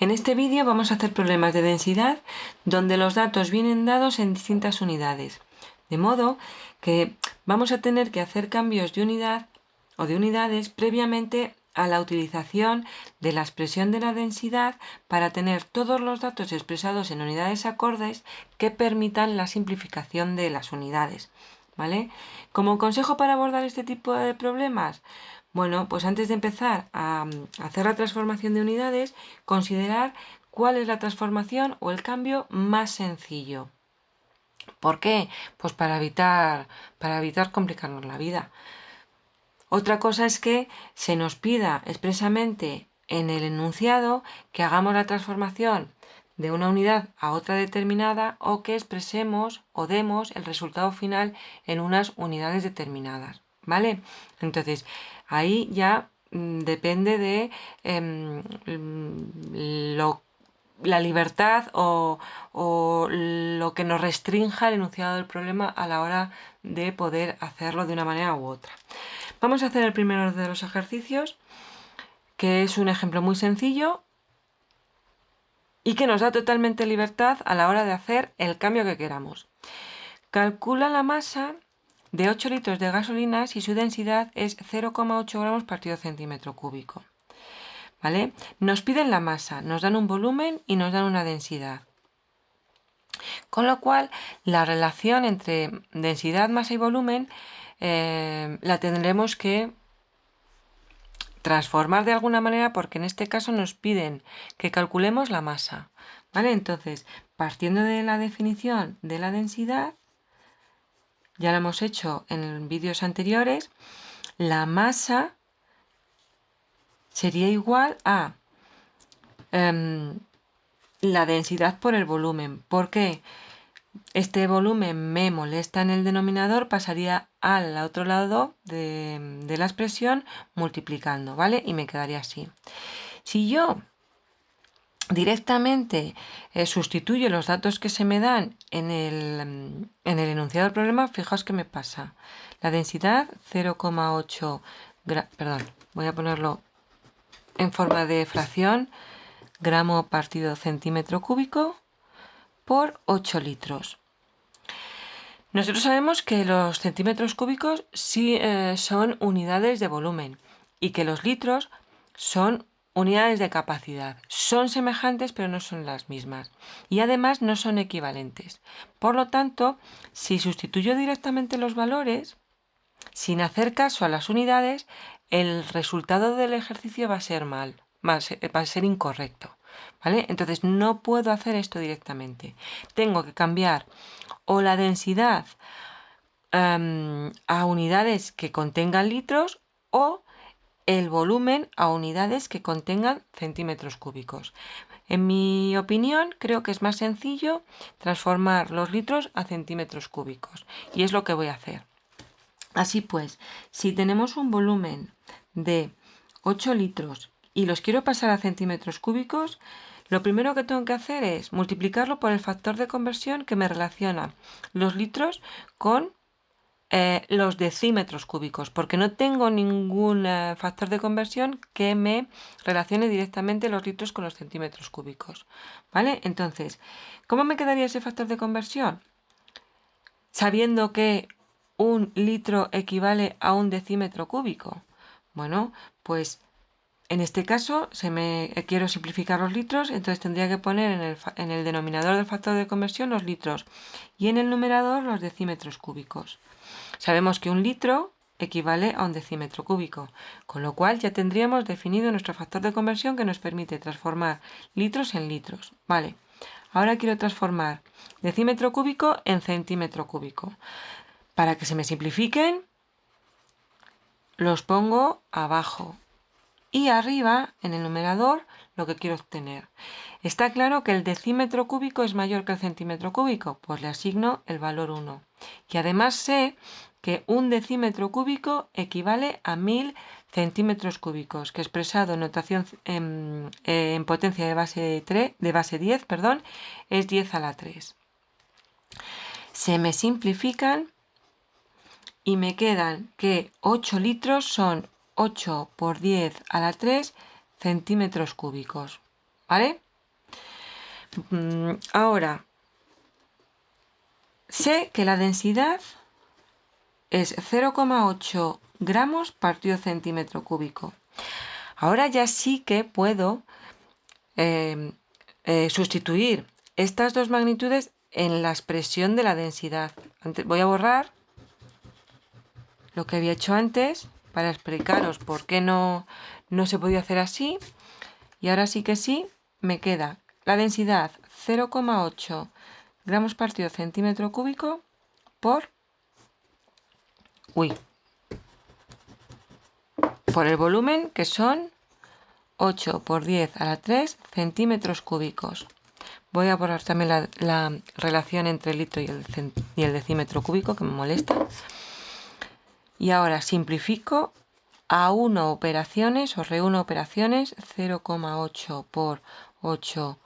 En este vídeo vamos a hacer problemas de densidad donde los datos vienen dados en distintas unidades, de modo que vamos a tener que hacer cambios de unidad o de unidades previamente a la utilización de la expresión de la densidad para tener todos los datos expresados en unidades acordes que permitan la simplificación de las unidades, ¿vale? Como consejo para abordar este tipo de problemas, bueno, pues antes de empezar a hacer la transformación de unidades, considerar cuál es la transformación o el cambio más sencillo. ¿Por qué? Pues para evitar complicarnos la vida. Otra cosa es que se nos pida expresamente en el enunciado que hagamos la transformación de una unidad a otra determinada o que expresemos o demos el resultado final en unas unidades determinadas, ¿vale? Entonces, ahí ya depende de la libertad o lo que nos restrinja el enunciado del problema a la hora de poder hacerlo de una manera u otra. Vamos a hacer el primero de los ejercicios, que es un ejemplo muy sencillo y que nos da totalmente libertad a la hora de hacer el cambio que queramos. Calcula la masa de 8 litros de gasolina si su densidad es 0,8 gramos partido centímetro cúbico. ¿Vale? Nos piden la masa, nos dan un volumen y nos dan una densidad. Con lo cual, la relación entre densidad, masa y volumen la tendremos que transformar de alguna manera porque en este caso nos piden que calculemos la masa, ¿vale? Entonces, partiendo de la definición de la densidad, ya lo hemos hecho en vídeos anteriores, la masa sería igual a la densidad por el volumen. ¿Por qué? Este volumen me molesta en el denominador, pasaría al otro lado de la expresión multiplicando, ¿vale? Y me quedaría así. Si yo directamente sustituyo los datos que se me dan en el enunciado del problema, fijaos qué me pasa. La densidad 0,8 perdón, voy a ponerlo en forma de fracción, gramo partido centímetro cúbico por 8 litros. Nosotros sabemos que los centímetros cúbicos sí son unidades de volumen y que los litros son unidades de capacidad. Son semejantes pero no son las mismas y además no son equivalentes. Por lo tanto, si sustituyo directamente los valores, sin hacer caso a las unidades, el resultado del ejercicio va a ser va a ser incorrecto. ¿Vale? Entonces no puedo hacer esto directamente. Tengo que cambiar o la densidad a unidades que contengan litros o el volumen a unidades que contengan centímetros cúbicos. En mi opinión, creo que es más sencillo transformar los litros a centímetros cúbicos y es lo que voy a hacer. Así pues, si tenemos un volumen de 8 litros y los quiero pasar a centímetros cúbicos, lo primero que tengo que hacer es multiplicarlo por el factor de conversión que me relaciona los litros con los decímetros cúbicos, porque no tengo ningún factor de conversión que me relacione directamente los litros con los centímetros cúbicos. ¿Vale? Entonces, ¿cómo me quedaría ese factor de conversión? Sabiendo que un litro equivale a un decímetro cúbico. Bueno, pues en este caso quiero simplificar los litros, entonces tendría que poner en el denominador del factor de conversión los litros y en el numerador los decímetros cúbicos. Sabemos que un litro equivale a un decímetro cúbico, con lo cual ya tendríamos definido nuestro factor de conversión que nos permite transformar litros en litros. Vale, ahora quiero transformar decímetro cúbico en centímetro cúbico. Para que se me simplifiquen, los pongo abajo y arriba, en el numerador, lo que quiero obtener. Está claro que el decímetro cúbico es mayor que el centímetro cúbico, pues le asigno el valor 1. Y además sé que un decímetro cúbico equivale a 1000 centímetros cúbicos, que expresado en notación en potencia de base 10, es 10 a la 3. Se me simplifican y me quedan que 8 litros son 8 por 10 a la 3 centímetros cúbicos, ¿vale? Ahora, sé que la densidad es 0,8 gramos partido centímetro cúbico. Ahora ya sí que puedo sustituir estas dos magnitudes en la expresión de la densidad. Voy a borrar lo que había hecho antes para explicaros por qué no se podía hacer así. Y ahora sí que sí, me queda la densidad 0,8 gramos partido centímetro cúbico por el volumen, que son 8 por 10 a la 3 centímetros cúbicos. Voy a borrar también la relación entre el litro y el decímetro cúbico, que me molesta. Y ahora simplifico a 1 operaciones o reúno operaciones 0,8 por 8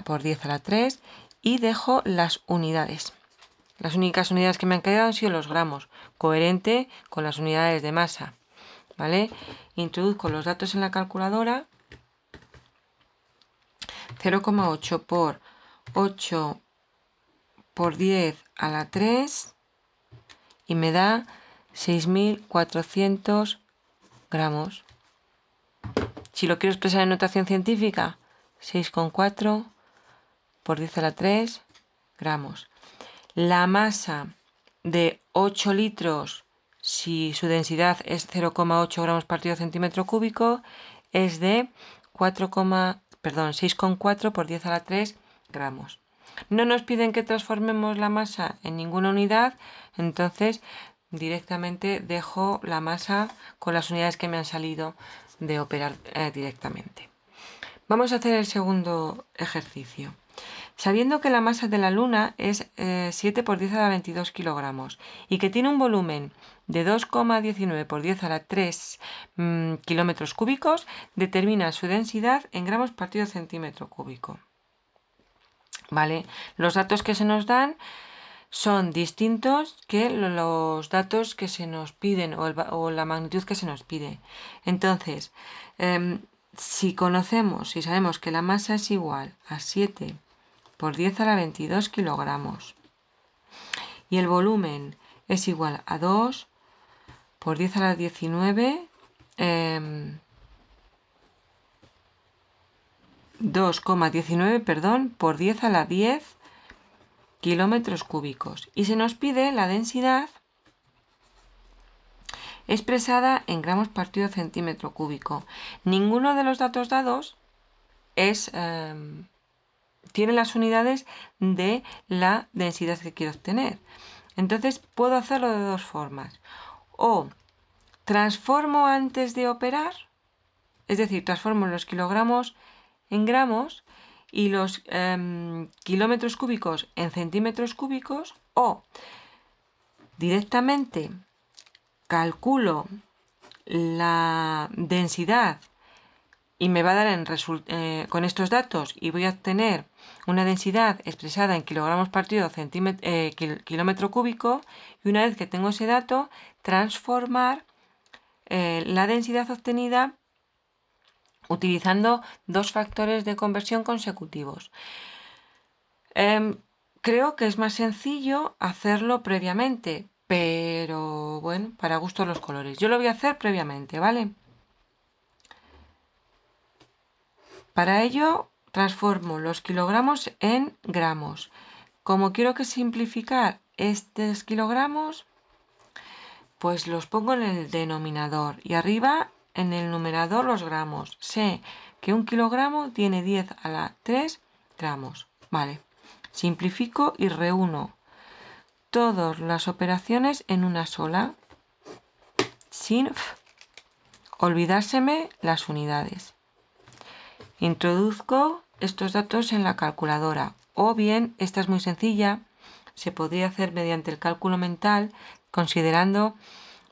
por 10 a la 3 y dejo las unidades. Las únicas unidades que me han quedado han sido los gramos, coherente con las unidades de masa. ¿Vale? Introduzco los datos en la calculadora. 0,8 por 8 por 10 a la 3 y me da 6.400 gramos. Si lo quiero expresar en notación científica, 6,4 por 10 a la 3 gramos. La masa de 8 litros, si su densidad es 0,8 gramos partido centímetro cúbico, es de 6,4 por 10 a la 3 gramos. No nos piden que transformemos la masa en ninguna unidad, entonces directamente dejo la masa con las unidades que me han salido de operar directamente. Vamos a hacer el segundo ejercicio. Sabiendo que la masa de la Luna es 7 por 10 a la 22 kilogramos y que tiene un volumen de 2,19 por 10 a la 3 kilómetros cúbicos, determina su densidad en gramos partido centímetro cúbico. ¿Vale? Los datos que se nos dan son distintos que los datos que se nos piden o la magnitud que se nos pide. Entonces, si sabemos que la masa es igual a 7 por 10 a la 22 kilogramos y el volumen es igual a 2 por 10 a la 19 2,19 por 10 a la 10 kilómetros cúbicos y se nos pide la densidad expresada en gramos partido centímetro cúbico. Ninguno de los datos dados tiene las unidades de la densidad que quiero obtener. Entonces puedo hacerlo de dos formas. O transformo antes de operar, es decir, transformo los kilogramos en gramos y los kilómetros cúbicos en centímetros cúbicos, o directamente calculo la densidad y me va a dar con estos datos y voy a obtener una densidad expresada en kilogramos partido kilómetro cúbico, y una vez que tengo ese dato, transformar la densidad obtenida utilizando dos factores de conversión consecutivos. Creo que es más sencillo hacerlo previamente, pero bueno, para gustos los colores. Yo lo voy a hacer previamente, ¿vale? Para ello, transformo los kilogramos en gramos. Como quiero simplificar estos kilogramos, pues los pongo en el denominador y arriba en el numerador los gramos. Sé que un kilogramo tiene 10 a la 3 gramos. Vale. Simplifico y reúno todas las operaciones en una sola, sin olvidárseme las unidades. Introduzco estos datos en la calculadora, o bien, esta es muy sencilla, se podría hacer mediante el cálculo mental, considerando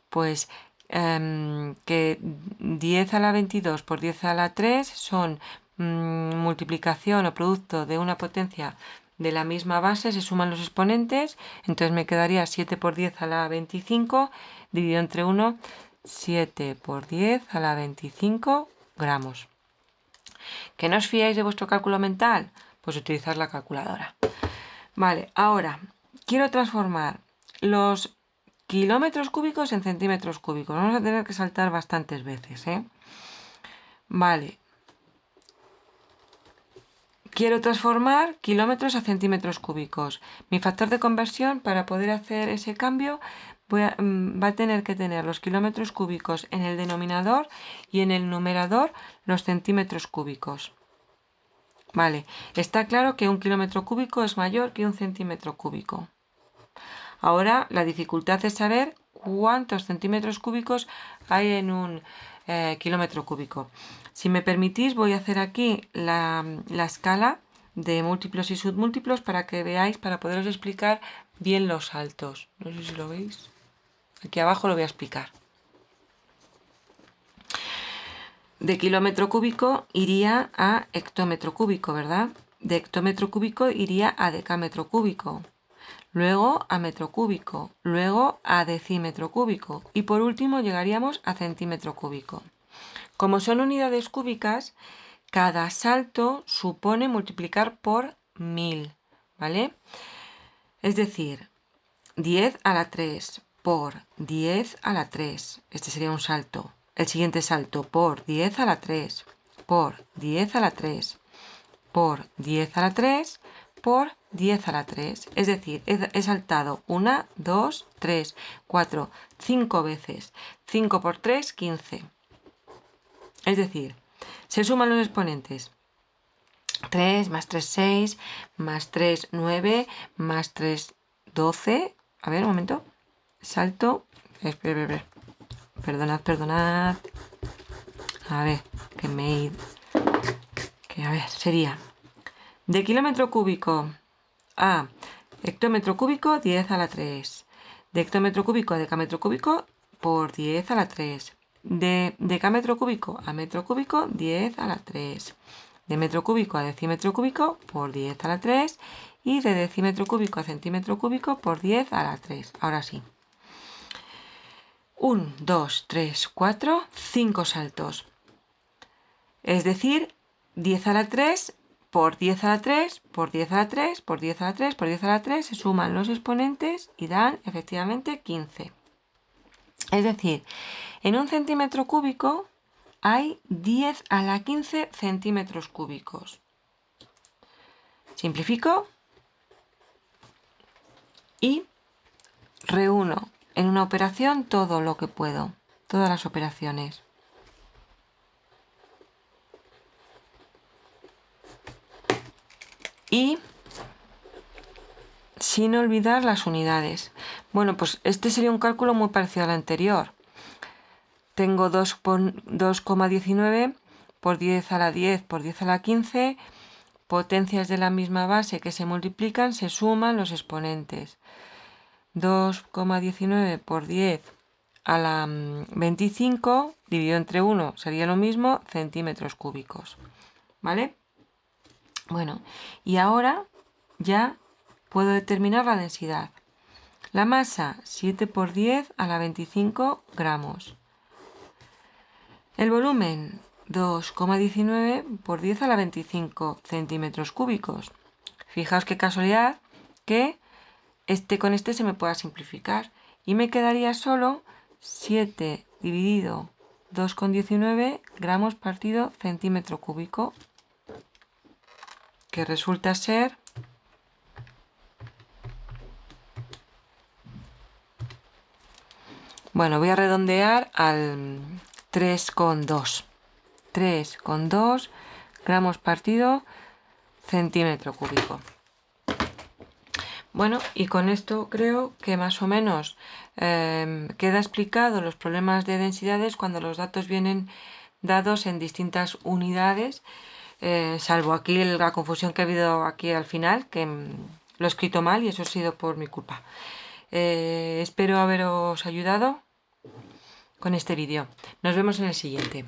pues que 10 a la 22 por 10 a la 3 son multiplicación o producto de una potencia de la misma base, se suman los exponentes, entonces me quedaría 7 por 10 a la 25 dividido entre 1, 7 por 10 a la 25 gramos. ¿Que no os fiáis de vuestro cálculo mental? pues utilizar la calculadora. Vale, ahora quiero transformar los kilómetros cúbicos en centímetros cúbicos. Vamos a tener que saltar bastantes veces, ¿eh? Vale. Quiero transformar kilómetros a centímetros cúbicos. Mi factor de conversión para poder hacer ese cambio va a tener que tener los kilómetros cúbicos en el denominador y en el numerador los centímetros cúbicos. Vale, está claro que un kilómetro cúbico es mayor que un centímetro cúbico. Ahora la dificultad es saber cuántos centímetros cúbicos hay en un kilómetro cúbico. Si me permitís, voy a hacer aquí la escala de múltiplos y submúltiplos para que veáis, para poderos explicar bien los saltos. No sé si lo veis. Aquí abajo lo voy a explicar. De kilómetro cúbico iría a hectómetro cúbico, ¿verdad? De hectómetro cúbico iría a decámetro cúbico. Luego a metro cúbico, luego a decímetro cúbico y por último llegaríamos a centímetro cúbico. Como son unidades cúbicas, cada salto supone multiplicar por 1000, ¿vale? Es decir, 10 a la 3 por 10 a la 3, este sería un salto. El siguiente salto por 10 a la 3, por 10 a la 3, por 10 a la 3, por 10 a la 3. Es decir, he saltado 1, 2, 3, 4, 5 veces. 5 por 3, 15. Es decir, se suman los exponentes. 3 más 3, 6, más 3, 9, más 3, 12. A ver, un momento. Salto. Espera. Perdonad. A ver, a ver, sería de kilómetro cúbico a hectómetro cúbico, 10 a la 3. De hectómetro cúbico a decámetro cúbico, por 10 a la 3. De decámetro cúbico a metro cúbico, 10 a la 3. De metro cúbico a decímetro cúbico, por 10 a la 3. Y de decímetro cúbico a centímetro cúbico, por 10 a la 3. Ahora sí. 1, 2, 3, 4, 5 saltos. Es decir, 10 a la 3 por 10 a la 3, por 10 a la 3, por 10 a la 3, por 10 a la 3, se suman los exponentes y dan efectivamente 15. Es decir, en un centímetro cúbico hay 10 a la 15 centímetros cúbicos. Simplifico y reúno en una operación todo lo que puedo, todas las operaciones. Y sin olvidar las unidades. Bueno, pues este sería un cálculo muy parecido al anterior. Tengo 2,19 por 10 a la 10 por 10 a la 15, potencias de la misma base que se multiplican, se suman los exponentes. 2,19 por 10 a la 25 dividido entre 1 sería lo mismo, centímetros cúbicos. ¿Vale? Bueno, y ahora ya puedo determinar la densidad. La masa, 7 por 10 a la 25 gramos. El volumen, 2,19 por 10 a la 25 centímetros cúbicos. Fijaos qué casualidad que con este se me pueda simplificar. Y me quedaría solo 7 dividido 2,19 gramos partido centímetro cúbico, que resulta ser bueno, voy a redondear al 3,2. 3,2 gramos partido centímetro cúbico. Bueno, y con esto creo que más o menos queda explicado los problemas de densidades cuando los datos vienen dados en distintas unidades, salvo aquí la confusión que ha habido aquí al final, que lo he escrito mal y eso ha sido por mi culpa. Espero haberos ayudado con este vídeo. Nos vemos en el siguiente.